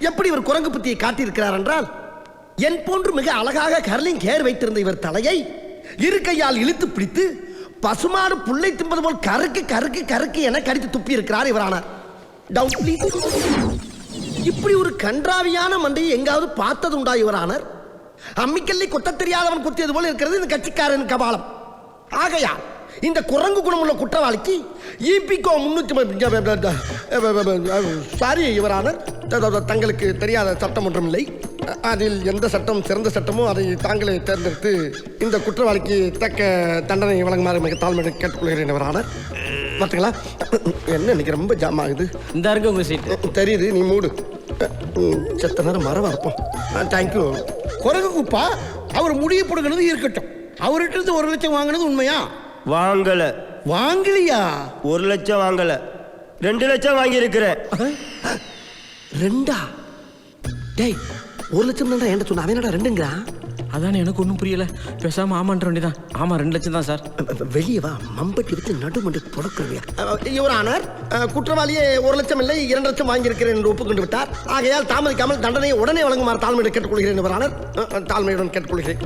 எப்படி இவர் குரங்கு புத்தியை காட்டியிருக்கிறார் என்றால், என் போன்று மிக அழகாக கர்லிங் ஹேர் வைத்திருந்த இவர் தலையை இரு கையால் இழுத்து பிடித்து பசுமாடு புல்லை தின்பது போல் கருக்கு கருக்கு கருக்கு என கடித்து துப்பி இருக்கிறார் இவரானார். Doubt please. இப்படி ஒரு கன்றாவியான மண்டையை எங்காவது பார்த்தது உண்டா இவரானார்? அம்மிக்கல்லை கொத்த தெரியாதவன் குத்தியது போல இருக்கிறது இந்த கட்சிக்காரன் கபாலம். ஆகையா இந்த குரங்கு குணமுள்ள குற்றவாளிக்கு ஈபிகோ 300 சாரி இவரானார், தங்களுக்கு தெரியாத சட்டம் ஒன்றும் இல்லை. அதில் எந்த சட்டம் சிறந்த சட்டமோ அதை தாங்களே தேர்ந்தெடுத்து இந்த குற்றவாளிக்கு தக்க தண்டனை வழங்குமாறு மிக தாழ்மையை கேட்டுக்கொள்கிறேன் இவரானார். பார்த்துங்களா என்ன இன்னைக்கு ரொம்ப ஜாம் ஆகுது. இந்த இருக்கு உங்க சீட் தெரியுது, நீ மூடு. செத்த நேரம் மரம் வரப்போம். தேங்க்யூ. குரங்கு குப்பா அவர் முடிய போடுகிறது இருக்கட்டும். அவர்கிட்ட இருந்து 1 லட்சம் வாங்கினது உண்மையா? வாங்கல. வாங்கலையா? 1 லட்சம் வாங்கல, 2 லட்சம் வாங்கி இருக்கிறேன். 2? டேய் 1 லட்சம் தான் என்ன சொன்ன, அவன் என்னடா 2ங்கிறான்? அதானே எனக்கு ஒன்றும் புரியல. பேசாம ஆமான்ற வேண்டியதான். ஆமா 2 லட்சம் தான் சார். வெளியே வா, மம்பட்டி வச்சு நடுமண்டு புடக்கிறவியா. இவரானார், குற்றவாளியே 1 லட்சம் இல்லை 2 லட்சம் வாங்கியிருக்கிறேன் என்று ஒப்புக்கொண்டு விட்டார். ஆகையால் தாமதிக்காமல் தண்டனையை உடனே வழங்குமாறு தாழ்மையுடன் கேட்டுக்கொள்கிறேன் இவரானார். தாழ்மையுடன் கேட்டுக்கொள்கிறேன்.